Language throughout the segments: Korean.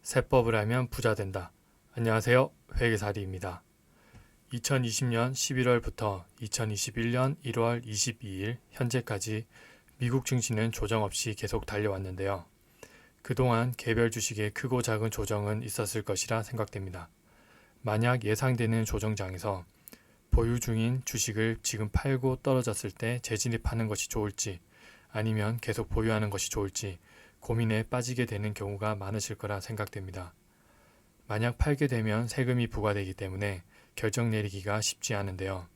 세법을 알면 부자 된다. 안녕하세요. 회계사리입니다. 2020년 11월부터 2021년 1월 22일 현재까지 미국 증시는 조정 없이 계속 달려왔는데요. 그동안 개별 주식의 크고 작은 조정은 있었을 것이라 생각됩니다. 만약 예상되는 조정장에서 보유 중인 주식을 지금 팔고 떨어졌을 때 재진입하는 것이 좋을지 아니면 계속 보유하는 것이 좋을지 고민에 빠지게 되는 경우가 많으실 거라 생각됩니다. 만약 팔게 되면 세금이 부과되기 때문에 결정 내리기가 쉽지 않은데요.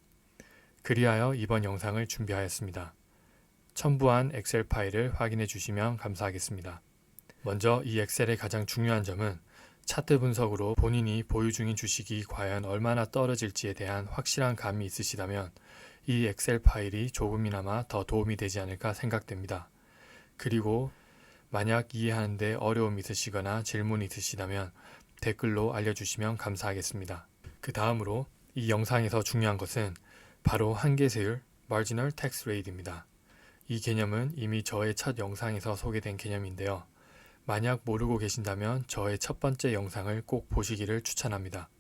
그리하여 이번 영상을 준비하였습니다. 첨부한 엑셀 파일을 확인해 주시면 감사하겠습니다. 먼저 이 엑셀의 가장 중요한 점은 차트 분석으로 본인이 보유 중인 주식이 과연 얼마나 떨어질지에 대한 확실한 감이 있으시다면 이 엑셀 파일이 조금이나마 더 도움이 되지 않을까 생각됩니다. 그리고 만약 이해하는데 어려움이 있으시거나 질문이 있으시다면 댓글로 알려주시면 감사하겠습니다. 그 다음으로 이 영상에서 중요한 것은 바로 한계세율 Marginal Tax Rate입니다. 이 개념은 이미 저의 첫 영상에서 소개된 개념인데요. 만약 모르고 계신다면 저의 첫 번째 영상을 꼭 보시기를 추천합니다.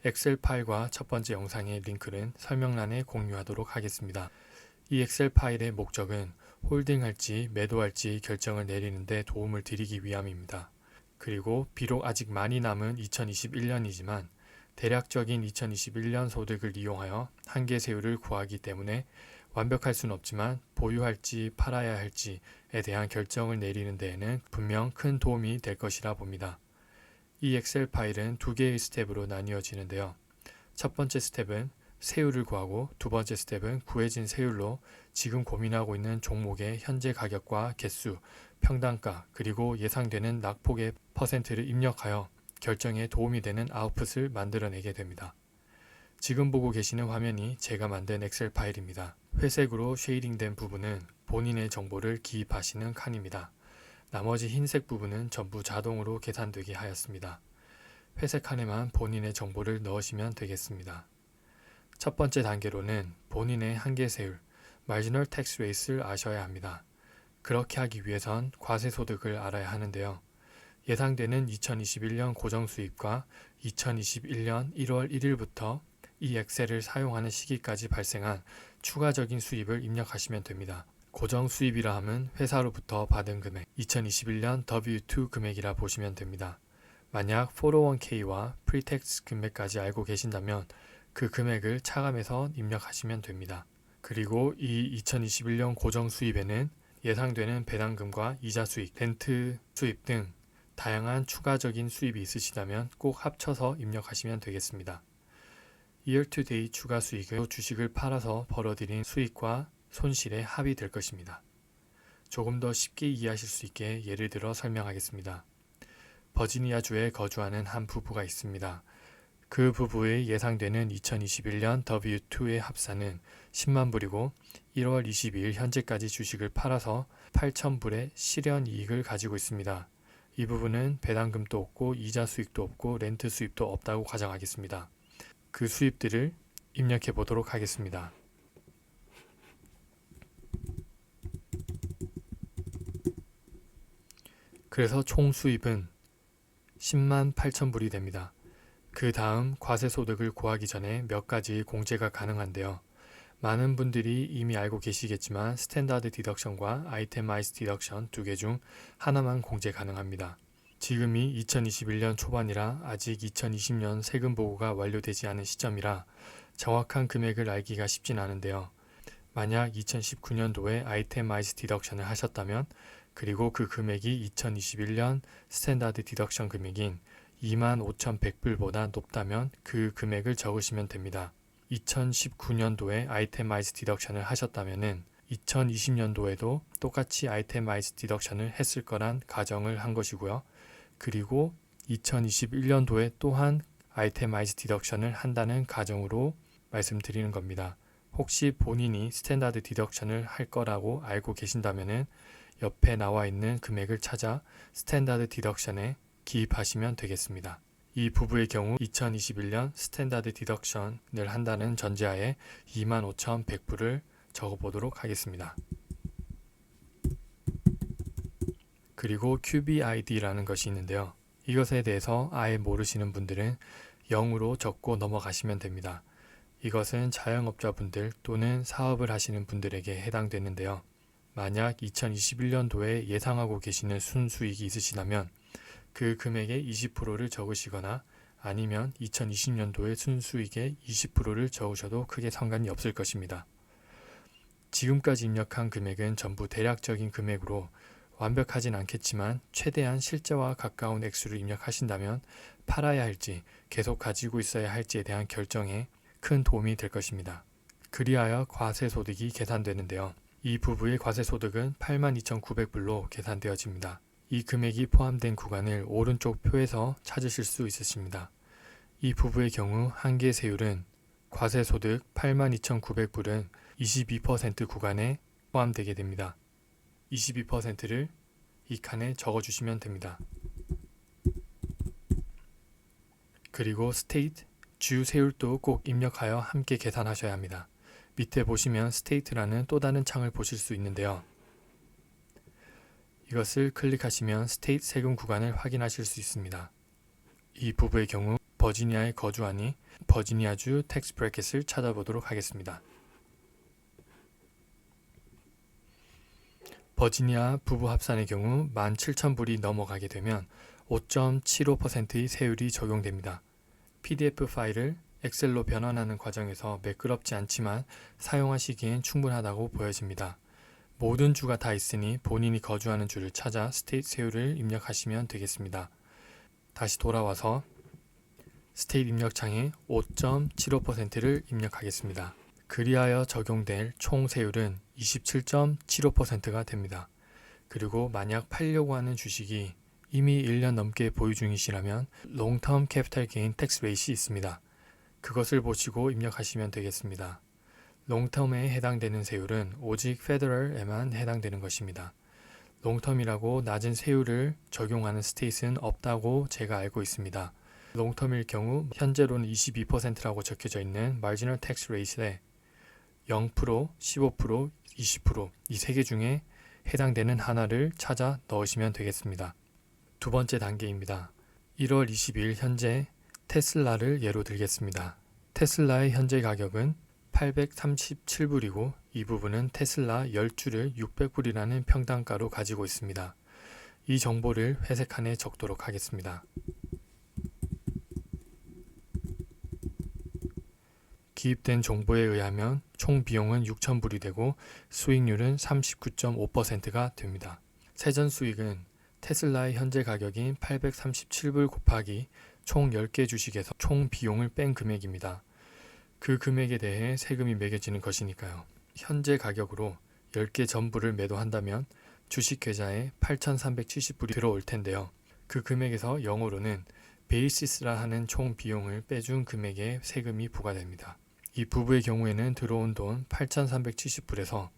엑셀 파일과 첫 번째 영상의 링크는 설명란에 공유하도록 하겠습니다. 이 엑셀 파일의 목적은 홀딩할지 매도할지 결정을 내리는 데 도움을 드리기 위함입니다. 그리고 비록 아직 많이 남은 2021년이지만 대략적인 2021년 소득을 이용하여 한계세율을 구하기 때문에 완벽할 수는 없지만 보유할지 팔아야 할지에 대한 결정을 내리는 데에는 분명 큰 도움이 될 것이라 봅니다. 이 엑셀 파일은 두 개의 스텝으로 나뉘어지는데요. 첫 번째 스텝은 세율을 구하고 두 번째 스텝은 구해진 세율로 지금 고민하고 있는 종목의 현재 가격과 개수, 평단가, 그리고 예상되는 낙폭의 퍼센트를 입력하여 결정에 도움이 되는 아웃풋을 만들어내게 됩니다. 지금 보고 계시는 화면이 제가 만든 엑셀 파일입니다. 회색으로 쉐이딩된 부분은 본인의 정보를 기입하시는 칸입니다. 나머지 흰색 부분은 전부 자동으로 계산되게 하였습니다. 회색 칸에만 본인의 정보를 넣으시면 되겠습니다. 첫 번째 단계로는 본인의 한계세율, Marginal Tax Rate를 아셔야 합니다. 그렇게 하기 위해선 과세소득을 알아야 하는데요. 예상되는 2021년 고정수입과 2021년 1월 1일부터 이 엑셀을 사용하는 시기까지 발생한 추가적인 수입을 입력하시면 됩니다. 고정수입이라 함은 회사로부터 받은 금액, 2021년 W2 금액이라 보시면 됩니다. 만약 401k와 프리텍스 금액까지 알고 계신다면 그 금액을 차감해서 입력하시면 됩니다. 그리고 이 2021년 고정 수입에는 예상되는 배당금과 이자 수익, 렌트 수입 등 다양한 추가적인 수입이 있으시다면 꼭 합쳐서 입력하시면 되겠습니다. Year to date 추가 수익은 주식을 팔아서 벌어들인 수익과 손실의 합이 될 것입니다. 조금 더 쉽게 이해하실 수 있게 예를 들어 설명하겠습니다. 버지니아주에 거주하는 한 부부가 있습니다. 그 부부의 예상되는 2021년 W2의 합산은 10만 불이고 1월 22일 현재까지 주식을 팔아서 8,000불의 실현이익을 가지고 있습니다. 이 부분은 배당금도 없고 이자 수익도 없고 렌트 수입도 없다고 가정하겠습니다. 그 수입들을 입력해 보도록 하겠습니다. 그래서 총 수입은 10만 8천불이 됩니다. 그 다음 과세소득을 구하기 전에 몇 가지 공제가 가능한데요. 많은 분들이 이미 알고 계시겠지만 스탠다드 디덕션과 아이템아이즈 디덕션 두 개 중 하나만 공제 가능합니다. 지금이 2021년 초반이라 아직 2020년 세금 보고가 완료되지 않은 시점이라 정확한 금액을 알기가 쉽진 않은데요. 만약 2019년도에 아이템아이즈 디덕션을 하셨다면 그리고 그 금액이 2021년 스탠다드 디덕션 금액인 25,100불보다 높다면 그 금액을 적으시면 됩니다. 2019년도에 아이템아이즈 디덕션을 하셨다면 2020년도에도 똑같이 아이템아이즈 디덕션을 했을 거란 가정을 한 것이고요. 그리고 2021년도에 또한 아이템아이즈 디덕션을 한다는 가정으로 말씀드리는 겁니다. 혹시 본인이 스탠다드 디덕션을 할 거라고 알고 계신다면 옆에 나와 있는 금액을 찾아 스탠다드 디덕션에 기입하시면 되겠습니다. 이 부부의 경우 2021년 스탠다드 디덕션을 한다는 전제하에 25,100불을 적어보도록 하겠습니다. 그리고 QBID라는 것이 있는데요. 이것에 대해서 아예 모르시는 분들은 0으로 적고 넘어가시면 됩니다. 이것은 자영업자분들 또는 사업을 하시는 분들에게 해당되는데요. 만약 2021년도에 예상하고 계시는 순수익이 있으시다면 그 금액의 20%를 적으시거나 아니면 2020년도의 순수익의 20%를 적으셔도 크게 상관이 없을 것입니다. 지금까지 입력한 금액은 전부 대략적인 금액으로 완벽하진 않겠지만 최대한 실제와 가까운 액수를 입력하신다면 팔아야 할지 계속 가지고 있어야 할지에 대한 결정에 큰 도움이 될 것입니다. 그리하여 과세소득이 계산되는데요. 이 부부의 과세소득은 82,900불로 계산되어집니다. 이 금액이 포함된 구간을 오른쪽 표에서 찾으실 수 있으십니다. 이 부부의 경우 한계 세율은 과세소득 82,900불은 22% 구간에 포함되게 됩니다. 22%를 이 칸에 적어주시면 됩니다. 그리고 스테이트, 주 세율도 꼭 입력하여 함께 계산하셔야 합니다. 밑에 보시면 스테이트라는 또 다른 창을 보실 수 있는데요. 이것을 클릭하시면 스테이트 세금 구간을 확인하실 수 있습니다. 이 부부의 경우 버지니아에 거주하니 버지니아주 텍스 브래킷을 찾아보도록 하겠습니다. 버지니아 부부 합산의 경우 17,000불이 넘어가게 되면 5.75%의 세율이 적용됩니다. PDF 파일을 엑셀로 변환하는 과정에서 매끄럽지 않지만 사용하시기엔 충분하다고 보여집니다. 모든 주가 다 있으니 본인이 거주하는 주를 찾아 스테이트 세율을 입력하시면 되겠습니다. 다시 돌아와서 스테이트 입력창에 5.75%를 입력하겠습니다. 그리하여 적용될 총 세율은 27.75%가 됩니다. 그리고 만약 팔려고 하는 주식이 이미 1년 넘게 보유 중이시라면 롱텀 캐피탈 게인 텍스 레이트이 있습니다. 그것을 보시고 입력하시면 되겠습니다. 롱텀에 해당되는 세율은 오직 페더럴에만 해당되는 것입니다. 롱텀이라고 낮은 세율을 적용하는 스테이트는 없다고 제가 알고 있습니다. 롱텀일 경우 현재로는 22%라고 적혀져 있는 마지널 텍스 레이트에 0%, 15%, 20% 이 세 개 중에 해당되는 하나를 찾아 넣으시면 되겠습니다. 두 번째 단계입니다. 1월 22일 현재 테슬라를 예로 들겠습니다. 테슬라의 현재 가격은 837불이고 이 부분은 테슬라 10주를 600불이라는 평단가로 가지고 있습니다. 이 정보를 회색칸에 적도록 하겠습니다. 기입된 정보에 의하면 총 비용은 6,000불이 되고 수익률은 39.5%가 됩니다. 세전 수익은 테슬라의 현재 가격인 837불 곱하기 총 10개 주식에서 총 비용을 뺀 금액입니다. 그 금액에 대해 세금이 매겨지는 것이니까요. 현재 가격으로 10개 전부를 매도한다면 주식 계좌에 8,370불이 들어올 텐데요. 그 금액에서 0으로는 베이시스라 하는 총 비용을 빼준 금액에 세금이 부과됩니다. 이 부부의 경우에는 들어온 돈 8,370불에서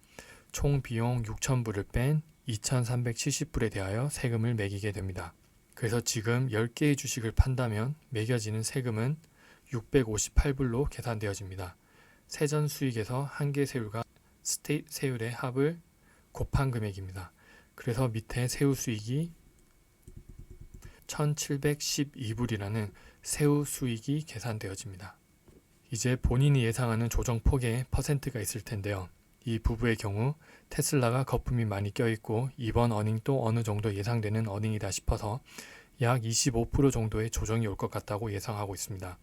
총 비용 6,000불을 뺀 2,370불에 대하여 세금을 매기게 됩니다. 그래서 지금 10개의 주식을 판다면 매겨지는 세금은 658불로 계산되어집니다. 세전 수익에서 한계 세율과 스테이트 세율의 합을 곱한 금액입니다. 그래서 밑에 세후 수익이 1,712불이라는 세후 수익이 계산되어집니다. 이제 본인이 예상하는 조정 폭의 퍼센트가 있을 텐데요. 이 부부의 경우 테슬라가 거품이 많이 껴있고 이번 어닝도 어느 정도 예상되는 어닝이다 싶어서 약 25% 정도의 조정이 올 것 같다고 예상하고 있습니다.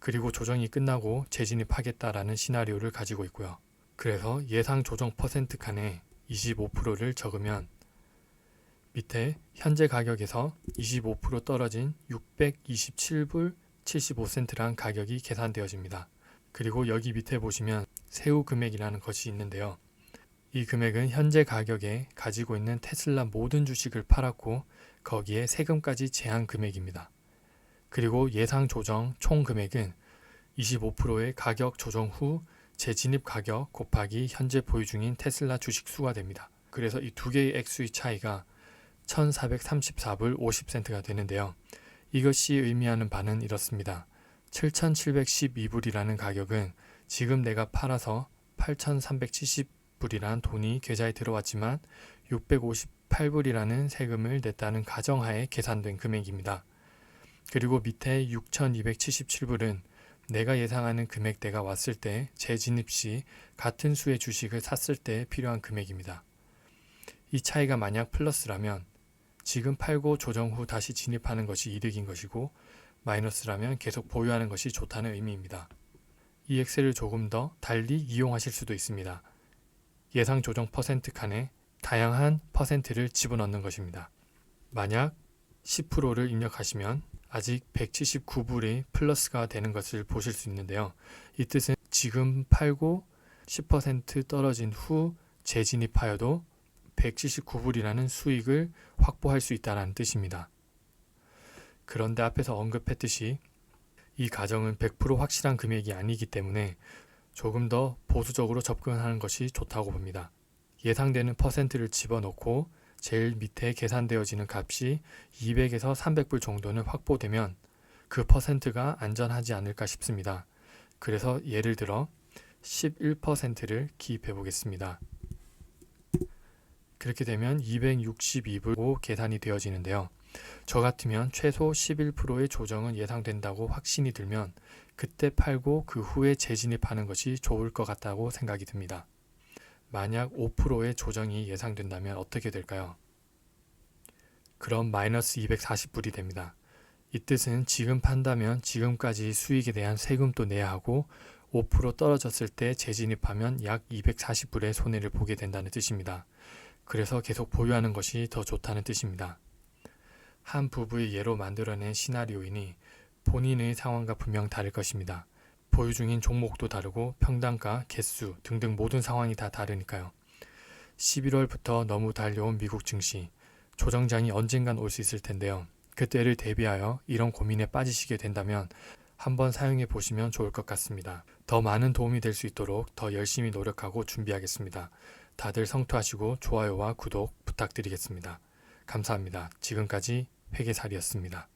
그리고 조정이 끝나고 재진입하겠다라는 시나리오를 가지고 있고요. 그래서 예상 조정 퍼센트 칸에 25%를 적으면 밑에 현재 가격에서 25% 떨어진 627불 75센트란 가격이 계산되어집니다. 그리고 여기 밑에 보시면 세후 금액이라는 것이 있는데요. 이 금액은 현재 가격에 가지고 있는 테슬라 모든 주식을 팔았고 거기에 세금까지 제한 금액입니다. 그리고 예상 조정 총 금액은 25%의 가격 조정 후 재진입 가격 곱하기 현재 보유 중인 테슬라 주식 수가 됩니다. 그래서 이 두 개의 액수의 차이가 1,434불 50센트가 되는데요. 이것이 의미하는 바는 이렇습니다. 7,712불이라는 가격은 지금 내가 팔아서 8,370불이란 돈이 계좌에 들어왔지만 8불이라는 세금을 냈다는 가정하에 계산된 금액입니다. 그리고 밑에 6,277불은 내가 예상하는 금액대가 왔을 때 재진입 시 같은 수의 주식을 샀을 때 필요한 금액입니다. 이 차이가 만약 플러스라면 지금 팔고 조정 후 다시 진입하는 것이 이득인 것이고, 마이너스라면 계속 보유하는 것이 좋다는 의미입니다. 이 엑셀을 조금 더 달리 이용하실 수도 있습니다. 예상 조정 퍼센트 칸에 다양한 퍼센트를 집어넣는 것입니다. 만약 10%를 입력하시면 아직 179불이 플러스가 되는 것을 보실 수 있는데요. 이 뜻은 지금 팔고 10% 떨어진 후 재진입하여도 179불이라는 수익을 확보할 수 있다는 뜻입니다. 그런데 앞에서 언급했듯이 이 가정은 100% 확실한 금액이 아니기 때문에 조금 더 보수적으로 접근하는 것이 좋다고 봅니다. 예상되는 퍼센트를 집어넣고 제일 밑에 계산되어지는 값이 200에서 300불 정도는 확보되면 그 퍼센트가 안전하지 않을까 싶습니다. 그래서 예를 들어 11%를 기입해 보겠습니다. 그렇게 되면 262불로 계산이 되어지는데요. 저 같으면 최소 11%의 조정은 예상된다고 확신이 들면 그때 팔고 그 후에 재진입하는 것이 좋을 것 같다고 생각이 듭니다. 만약 5%의 조정이 예상된다면 어떻게 될까요? 그럼 마이너스 240불이 됩니다. 이 뜻은 지금 판다면 지금까지 수익에 대한 세금도 내야 하고 5% 떨어졌을 때 재진입하면 약 240불의 손해를 보게 된다는 뜻입니다. 그래서 계속 보유하는 것이 더 좋다는 뜻입니다. 한 부부의 예로 만들어낸 시나리오이니 본인의 상황과 분명 다를 것입니다. 보유 중인 종목도 다르고 평단가, 개수 등등 모든 상황이 다 다르니까요. 11월부터 너무 달려온 미국 증시, 조정장이 언젠간 올 수 있을 텐데요. 그때를 대비하여 이런 고민에 빠지시게 된다면 한번 사용해 보시면 좋을 것 같습니다. 더 많은 도움이 될 수 있도록 더 열심히 노력하고 준비하겠습니다. 다들 성투하시고 좋아요와 구독 부탁드리겠습니다. 감사합니다. 지금까지 회계살이었습니다.